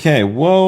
Okay, whoa,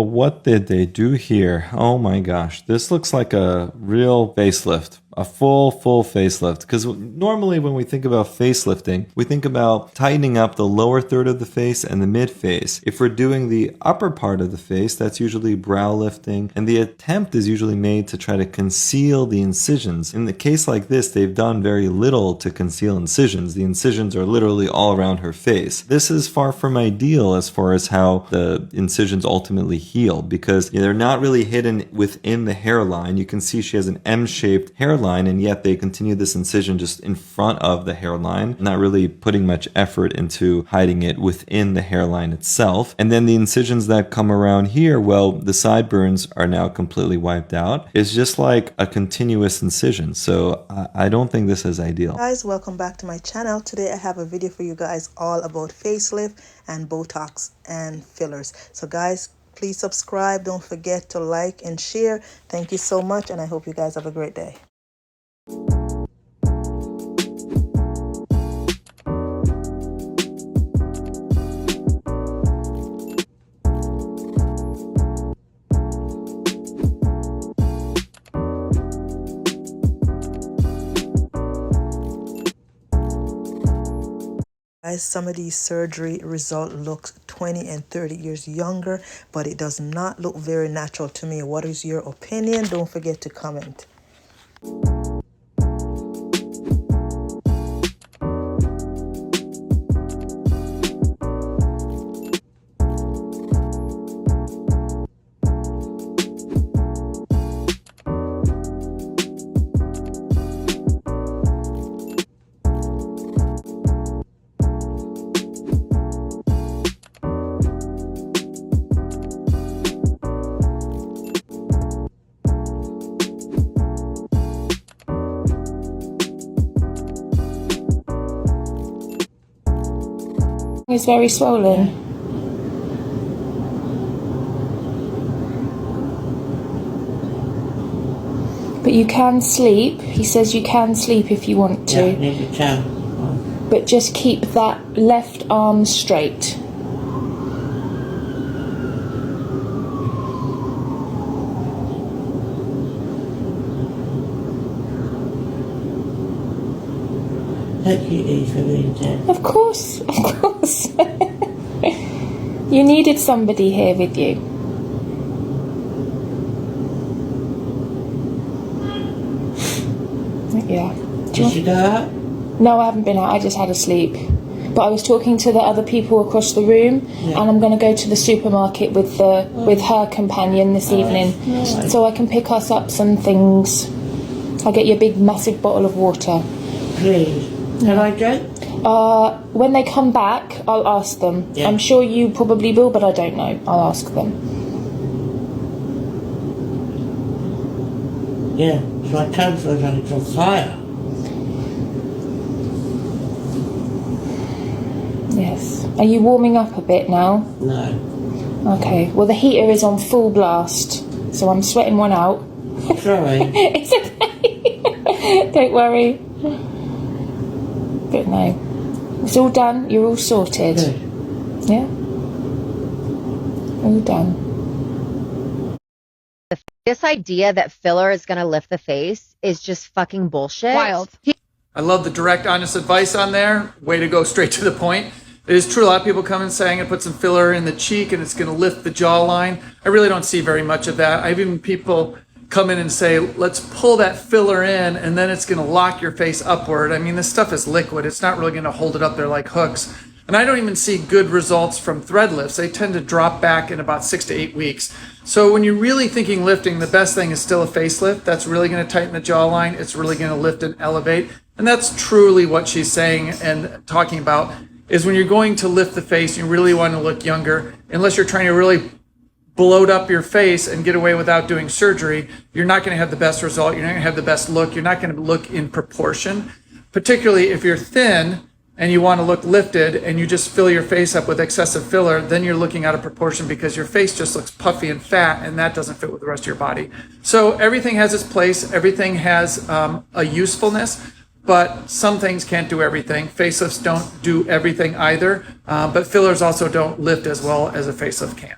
what did they do here? Oh my gosh, this looks like a real facelift. A full facelift. Because normally when we think about facelifting, we think about tightening up the lower third of the face and the mid face. If we're doing the upper part of the face, that's usually brow lifting, and the attempt is usually made to try to conceal the incisions. In the case like this, they've done very little to conceal incisions. The incisions are literally all around her face. This is far from ideal as far as how the incisions ultimately heal, because they're not really hidden within the hairline. You can see she has an M-shaped hairline, and yet they continue this incision just in front of the hairline, not really putting much effort into hiding it within the hairline itself. And then the incisions that come around here, well, the sideburns are now completely wiped out. It's just like a continuous incision. So I don't think this is ideal. Guys, welcome back to my channel. Today I have a video for you guys all about facelift and Botox and fillers. So guys, please subscribe. Don't forget to like and share. Thank you so much, and I hope you guys have a great day. Guys, some of these surgery result looks 20 and 30 years younger, but it does not look very natural to me. What is your opinion? Don't forget to comment. Is very swollen. But you can sleep. He says you can sleep if you want to. Yeah, you can. But just keep that left arm straight. Take it easy, Rita. Of course, of course. You needed somebody here with you. Yeah. Did you go out? No, I haven't been out. I just had a sleep. But I was talking to the other people across the room, yeah. And I'm going to go to the supermarket with her companion this evening, right. So I can pick us up some things. I'll get you a big, massive bottle of water. Please. Can I drink? When they come back, I'll ask them. Yeah. I'm sure you probably will, but I don't know. I'll ask them. Yeah, so my tongue feels like it's on fire. Yes. Are you warming up a bit now? No. Okay. Well, the heater is on full blast, so I'm sweating one out. Sorry. It's okay. Don't worry. But no. It's all done. You're all sorted. Good. Yeah? All done. This idea that filler is going to lift the face is just fucking bullshit. Wild. I love the direct, honest advice on there. Way to go straight to the point. It is true. A lot of people come in saying I put some filler in the cheek and it's going to lift the jawline. I really don't see very much of that. I've even people come in and say, let's pull that filler in and then it's going to lock your face upward. I mean, this stuff is liquid. It's not really going to hold it up there like hooks. And I don't even see good results from thread lifts. They tend to drop back in about 6 to 8 weeks. So when you're really thinking lifting, the best thing is still a facelift. That's really going to tighten the jawline. It's really going to lift and elevate. And that's truly what she's saying and talking about, is when you're going to lift the face, you really want to look younger. Unless you're trying to really bloat up your face and get away without doing surgery, you're not going to have the best result. You're not going to have the best look. You're not going to look in proportion, particularly if you're thin and you want to look lifted and you just fill your face up with excessive filler, then you're looking out of proportion because your face just looks puffy and fat, and that doesn't fit with the rest of your body. So everything has its place. Everything has a usefulness. but some things can't do everything. Facelifts don't do everything either, but fillers also don't lift as well as a facelift can.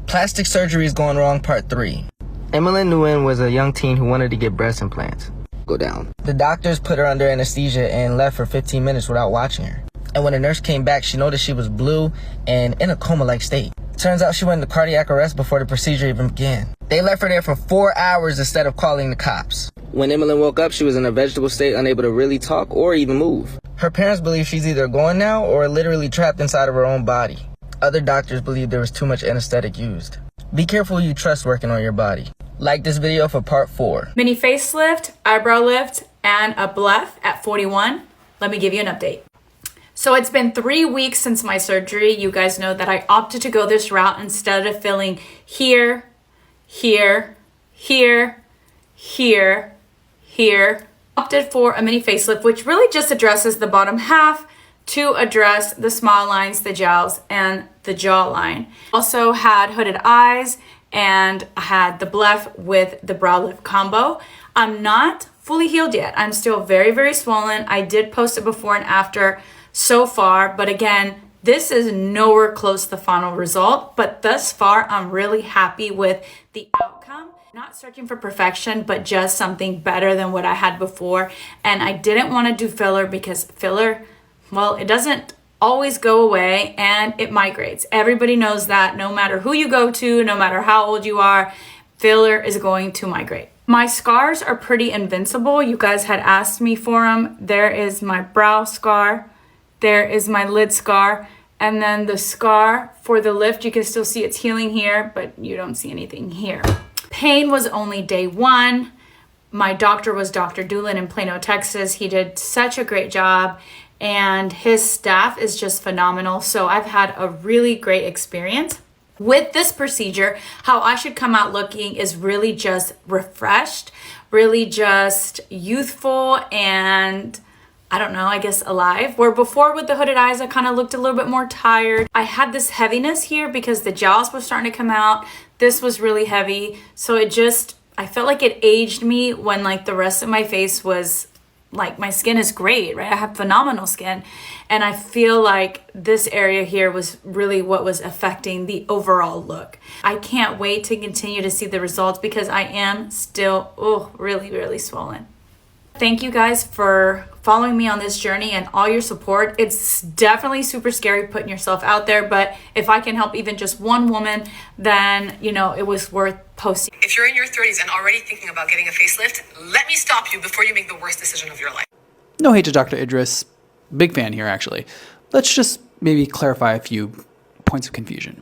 Plastic surgery is going wrong, part 3. Emmeline Nguyen was a young teen who wanted to get breast implants. Go down. The doctors put her under anesthesia and left for 15 minutes without watching her. And when the nurse came back, she noticed she was blue and in a coma-like state. Turns out she went into cardiac arrest before the procedure even began. They left her there for 4 hours instead of calling the cops. When Emmeline woke up, she was in a vegetable state, unable to really talk or even move. Her parents believe she's either gone now or literally trapped inside of her own body. Other doctors believe there was too much anesthetic used. Be careful who you trust working on your body. Like this video for part 4. Mini facelift, eyebrow lift, and a bleph at 41. Let me give you an update. So it's been 3 weeks since my surgery. You guys know that I opted to go this route instead of filling here, here, here, here, here. Opted for a mini facelift, which really just addresses the bottom half to address the smile lines, the jowls, and the jawline. Also had hooded eyes and I had the bleph with the brow lift combo. I'm not fully healed yet. I'm still very, very swollen. I did post it before and after so far, but again, this is nowhere close to the final result, but thus far, I'm really happy with the outcome. Not searching for perfection, but just something better than what I had before. And I didn't want to do filler because filler, well, it doesn't always go away and it migrates. Everybody knows that no matter who you go to, no matter how old you are, filler is going to migrate. My scars are pretty invincible. You guys had asked me for them. There is my brow scar. There is my lid scar. And then the scar for the lift, you can still see it's healing here, but you don't see anything here. Pain was only day 1. My doctor was Dr. Doolin in Plano, Texas. He did such a great job and his staff is just phenomenal. So I've had a really great experience. With this procedure, how I should come out looking is really just refreshed, really just youthful and I don't know, I guess alive. Where before with the hooded eyes, I kind of looked a little bit more tired. I had this heaviness here because the jowls were starting to come out. This was really heavy. So I felt like it aged me when like the rest of my face was like, my skin is great, right? I have phenomenal skin. And I feel like this area here was really what was affecting the overall look. I can't wait to continue to see the results because I am still, really, really swollen. Thank you guys for following me on this journey and all your support. It's definitely super scary putting yourself out there, but if I can help even just one woman, then, it was worth posting. If you're in your 30s and already thinking about getting a facelift, let me stop you before you make the worst decision of your life. No hate to Dr. Idris. Big fan here, actually. Let's just maybe clarify a few points of confusion.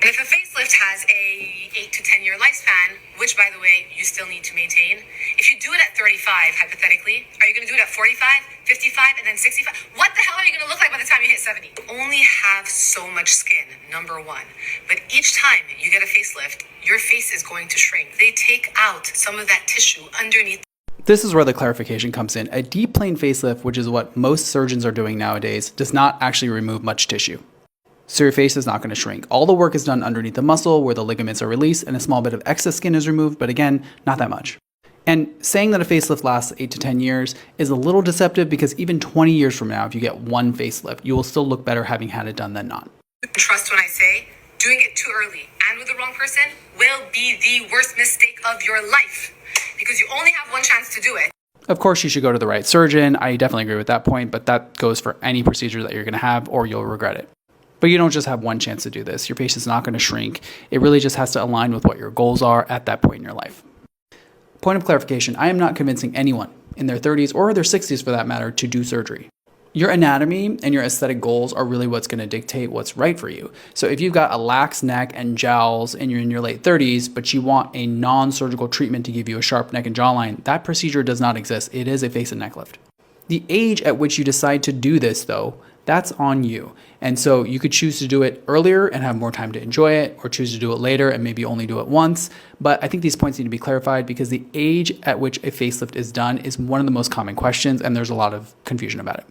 And if a facelift has a 8 to 10 year lifespan, which by the way, you still need to maintain, if you do it at 35, hypothetically, are you going to do it at 45, 55, and then 65? What the hell are you going to look like by the time you hit 70? Only have so much skin, number 1. But each time you get a facelift, your face is going to shrink. They take out some of that tissue underneath. This is where the clarification comes in. A deep plane facelift, which is what most surgeons are doing nowadays, does not actually remove much tissue. So your face is not going to shrink. All the work is done underneath the muscle where the ligaments are released and a small bit of excess skin is removed, but again, not that much. And saying that a facelift lasts 8 to 10 years is a little deceptive because even 20 years from now, if you get one facelift, you will still look better having had it done than not. Trust when I say, doing it too early and with the wrong person will be the worst mistake of your life because you only have one chance to do it. Of course, you should go to the right surgeon. I definitely agree with that point, but that goes for any procedure that you're going to have or you'll regret it. But you don't just have one chance to do this. Your face is not going to shrink. It really just has to align with what your goals are at that point in your life. Point of clarification, I am not convincing anyone in their 30s or their 60s for that matter to do surgery. Your anatomy and your aesthetic goals are really what's going to dictate what's right for you. So if you've got a lax neck and jowls and you're in your late 30s, but you want a non-surgical treatment to give you a sharp neck and jawline, that procedure does not exist. It is a face and neck lift. The age at which you decide to do this, though, that's on you. And so you could choose to do it earlier and have more time to enjoy it, or choose to do it later and maybe only do it once. But I think these points need to be clarified because the age at which a facelift is done is one of the most common questions, and there's a lot of confusion about it.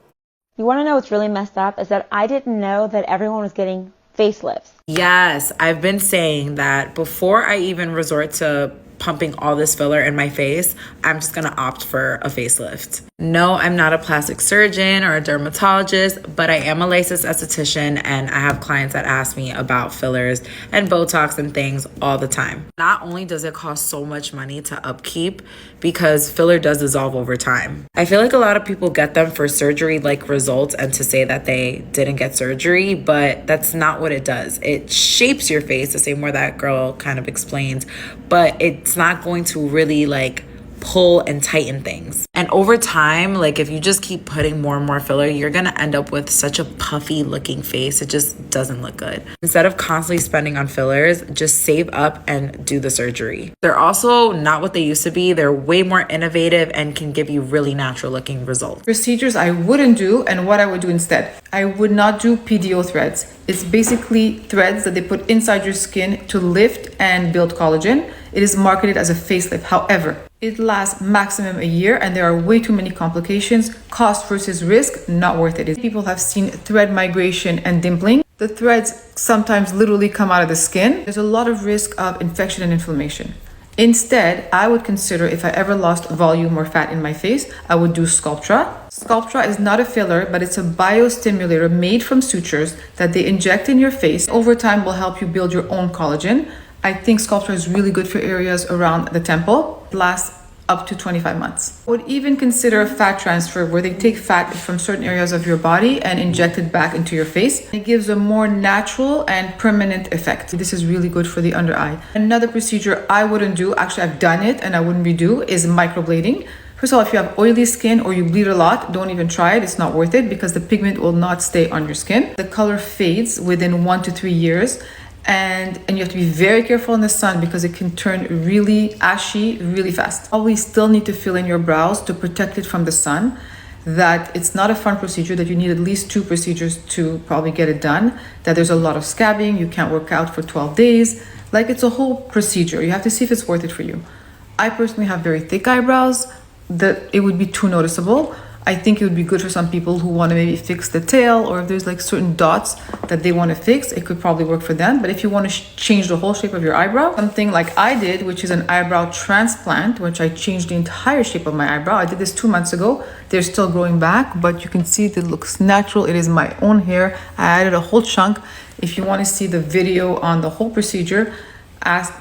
You want to know what's really messed up is that I didn't know that everyone was getting facelifts. Yes, I've been saying that before I even resort to pumping all this filler in my face, I'm just gonna opt for a facelift. No, I'm not a plastic surgeon or a dermatologist, but I am a licensed esthetician and I have clients that ask me about fillers and Botox and things all the time. Not only does it cost so much money to upkeep, because filler does dissolve over time. I feel like a lot of people get them for surgery-like results and to say that they didn't get surgery, but that's not what it does. It shapes your face the same way that girl kind of explained, but it's not going to really like pull and tighten things. And over time, like if you just keep putting more and more filler, you're gonna end up with such a puffy looking face. It just doesn't look good. Instead of constantly spending on fillers, just save up and do the surgery. They're also not what they used to be. They're way more innovative and can give you really natural looking results. Procedures I wouldn't do and what I would do instead. I would not do PDO threads. It's basically threads that they put inside your skin to lift and build collagen. It is marketed as a facelift. However, it lasts maximum a year and there are way too many complications. Cost versus risk, not worth it. People have seen thread migration and dimpling. The threads sometimes literally come out of the skin. There's a lot of risk of infection and inflammation. Instead, I would consider if I ever lost volume or fat in my face, I would do Sculptra. Sculptra is not a filler, but it's a biostimulator made from sutures that they inject in your face. Over time will help you build your own collagen. I think Sculptra is really good for areas around the temple. It lasts up to 25 months. I would even consider a fat transfer where they take fat from certain areas of your body and inject it back into your face. It gives a more natural and permanent effect. This is really good for the under eye. Another procedure I wouldn't do, actually I've done it and I wouldn't redo, is microblading. First of all, if you have oily skin or you bleed a lot, don't even try it. It's not worth it because the pigment will not stay on your skin. The color fades within 1 to 3 years. And you have to be very careful in the sun because it can turn really ashy really fast. Always still need to fill in your brows to protect it from the sun. That it's not a fun procedure, that you need at least 2 procedures to probably get it done. That there's a lot of scabbing, you can't work out for 12 days. Like it's a whole procedure. You have to see if it's worth it for you. I personally have very thick eyebrows that it would be too noticeable. I think it would be good for some people who want to maybe fix the tail, or if there's like certain dots that they want to fix, it could probably work for them. But if you want to change the whole shape of your eyebrow, something like I did, which is an eyebrow transplant, which I changed the entire shape of my eyebrow. I did this 2 months ago. They're still growing back, but you can see that it looks natural. It is my own hair. I added a whole chunk. If you want to see the video on the whole procedure,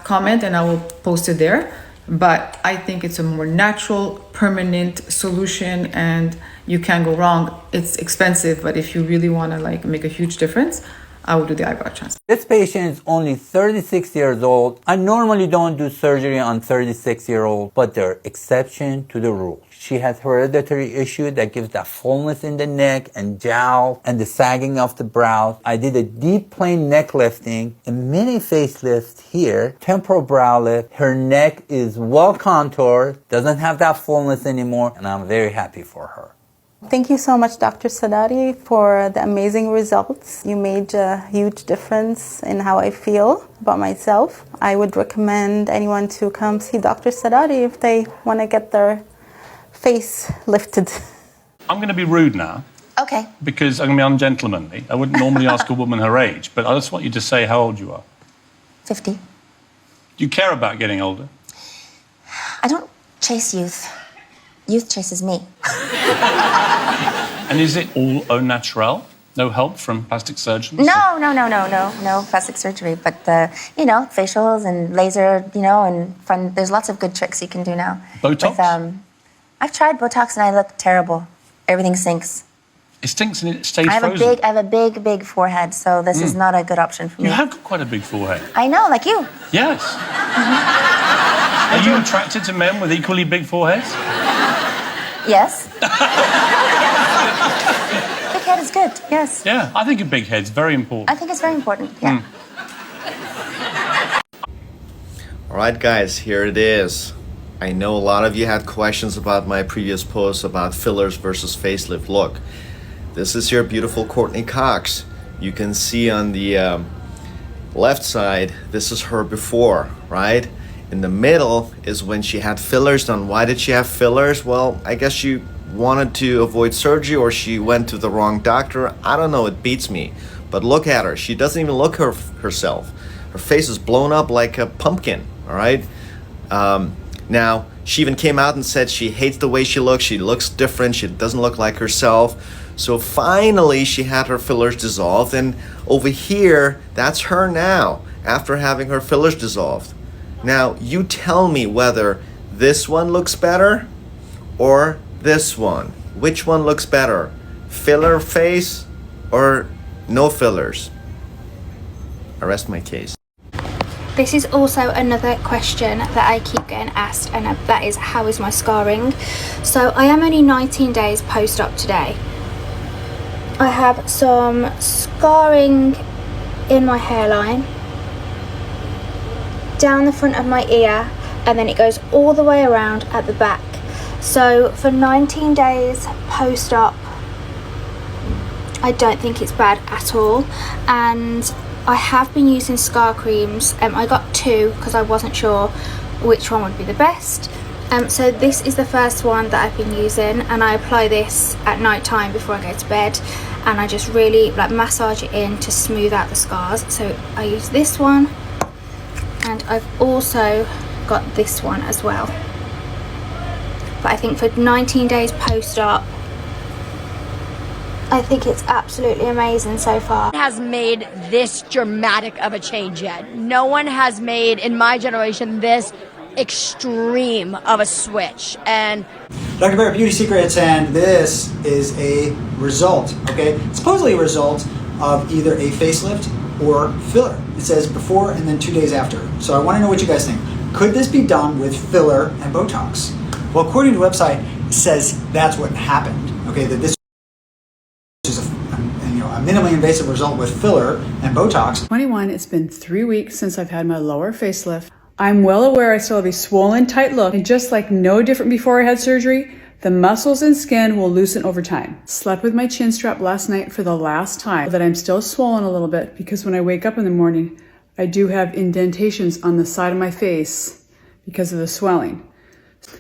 comment and I will post it there. But I think it's a more natural, permanent solution and you can't go wrong. It's expensive, but if you really want to like make a huge difference, I would do the eyebrow transplant. This patient is only 36 years old. I normally don't do surgery on 36-year-olds, but they're exception to the rule. She has hereditary issue that gives that fullness in the neck and jowl and the sagging of the brows. I did a deep plane neck lifting, a mini facelift here, temporal brow lift. Her neck is well contoured, doesn't have that fullness anymore, and I'm very happy for her. Thank you so much, Dr. Sadati, for the amazing results. You made a huge difference in how I feel about myself. I would recommend anyone to come see Dr. Sadati if they want to get their face lifted. I'm going to be rude now. Okay. Because I'm going to be ungentlemanly. I wouldn't normally ask a woman her age, but I just want you to say how old you are. 50. Do you care about getting older? I don't chase youth. Youth chases me. And is it all au naturel? No help from plastic surgeons? No plastic surgery. But facials and laser, and fun. There's lots of good tricks you can do now. Botox? I've tried Botox and I look terrible. Everything sinks. It stinks and it stays I frozen. have a big forehead, so this is not a good option for me. You have got quite a big forehead. I know, like you. Yes. Are you attracted to men with equally big foreheads? Yes. Big head is good, yes. Yeah, I think a big head's very important. I think it's very important, yeah. All right, guys, here it is. I know a lot of you had questions about my previous post about fillers versus facelift. Look, this is your beautiful Courtney Cox. You can see on the left side, this is her before, right? In the middle is when she had fillers done. Why did she have fillers? Well, I guess she wanted to avoid surgery or she went to the wrong doctor. I don't know, it beats me. But look at her, she doesn't even look herself. Her face is blown up like a pumpkin, all right? Now, she even came out and said she hates the way she looks different, she doesn't look like herself. So finally she had her fillers dissolved, and over here, that's her now, after having her fillers dissolved. Now, you tell me whether this one looks better or this one. Which one looks better? Filler face or no fillers? I rest my case. This is also another question that I keep getting asked, and that is, how is my scarring? So I am only 19 days post-op today. I have some scarring in my hairline, down the front of my ear, and then it goes all the way around at the back. So for 19 days post-op, I don't think it's bad at all. And I have been using scar creams. I got 2 because I wasn't sure which one would be the best. So this is the first one that I've been using, and I apply this at night time before I go to bed, and I just really like massage it in to smooth out the scars. So I use this one, and I've also got this one as well. But I think for 19 days post-op, I think it's absolutely amazing so far. Has made this dramatic of a change yet. No one has made, in my generation, this extreme of a switch. And Dr. Bear Beauty Secrets, and this is a result, okay? Supposedly a result of either a facelift or filler. It says before and then 2 days after. So I want to know what you guys think. Could this be done with filler and Botox? Well, according to the website, it says that's what happened, okay? That this is a minimally invasive result with filler and Botox. 21, it's been 3 weeks since I've had my lower facelift. I'm well aware I still have a swollen, tight look, and just like no different before I had surgery, the muscles and skin will loosen over time. Slept with my chin strap last night for the last time, that I'm still swollen a little bit, because when I wake up in the morning, I do have indentations on the side of my face because of the swelling.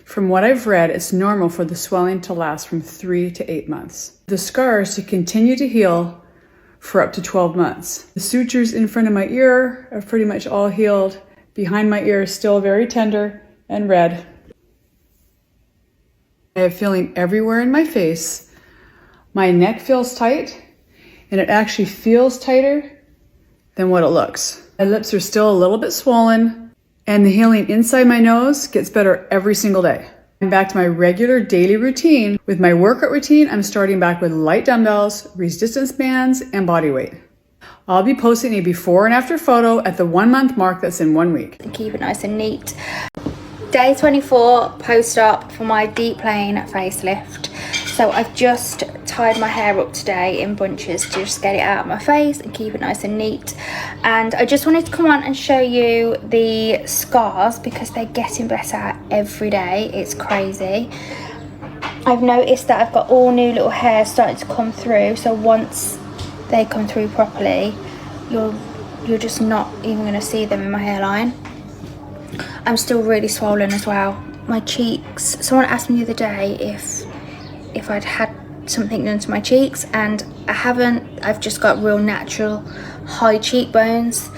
From what I've read, it's normal for the swelling to last from 3 to 8 months. The scars to continue to heal for up to 12 months. The sutures in front of my ear are pretty much all healed. Behind my ear is still very tender and red. I have feeling everywhere in my face. My neck feels tight, and it actually feels tighter than what it looks. My lips are still a little bit swollen, and the healing inside my nose gets better every single day. I'm back to my regular daily routine. With my workout routine, I'm starting back with light dumbbells, resistance bands, and body weight. I'll be posting a before and after photo at the 1 month mark that's in 1 week. Keep it nice and neat. Day 24 post-op for my deep plane facelift. So I've just tied my hair up today in bunches to just get it out of my face and keep it nice and neat. And I just wanted to come on and show you the scars because they're getting better every day. It's crazy. I've noticed that I've got all new little hairs starting to come through. So once they come through properly, you're just not even going to see them in my hairline. I'm still really swollen as well. My cheeks, someone asked me the other day if I'd had something done to my cheeks, and I haven't. I've just got real natural high cheekbones.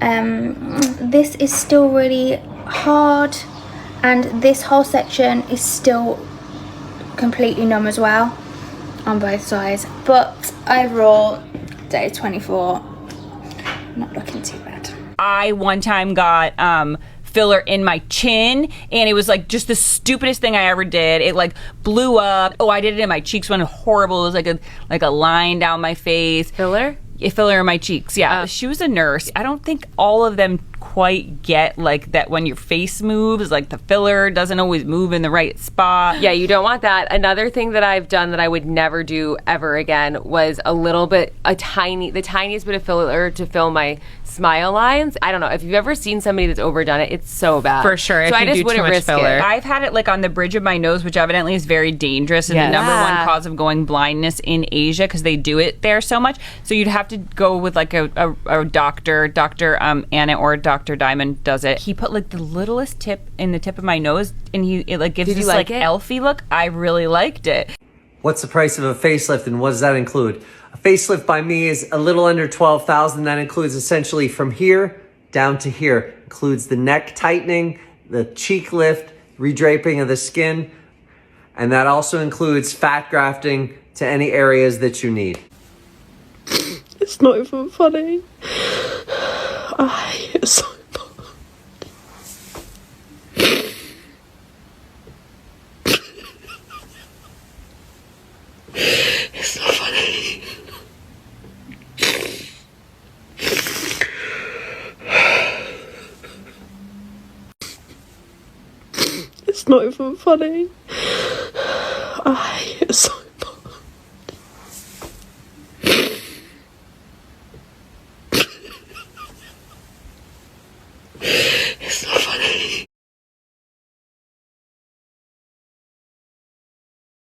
This is still really hard, and this whole section is still completely numb as well on both sides. But overall, day 24, not looking too bad. I one time got filler in my chin, and it was like just the stupidest thing I ever did. It like blew up. Oh, I did it in my cheeks, went horrible. It was like a line down my face. Filler? Yeah, filler in my cheeks. Yeah. She was a nurse. I don't think all of them quite get like that when your face moves, like the filler doesn't always move in the right spot. Yeah, you don't want that. Another thing that I've done that I would never do ever again was the tiniest bit of filler to fill my smile lines. I don't know if you've ever seen somebody that's overdone it. It's so bad. For sure. So I just wouldn't risk filler. it. I've had it like on the bridge of my nose, which evidently is very dangerous and the number one cause of going blindness in Asia because they do it there so much. So you'd have to go with like a doctor, Dr. Anna or Dr. Diamond does it. He put like the littlest tip in the tip of my nose, and it like gives this like elfy look. I really liked it. What's the price of a facelift, and what does that include? A facelift by me is a little under $12,000. That includes essentially from here down to here. Includes the neck tightening, the cheek lift, redraping of the skin, and that also includes fat grafting to any areas that you need. It's not even funny. I hate it so much. It's not funny. It's not even funny.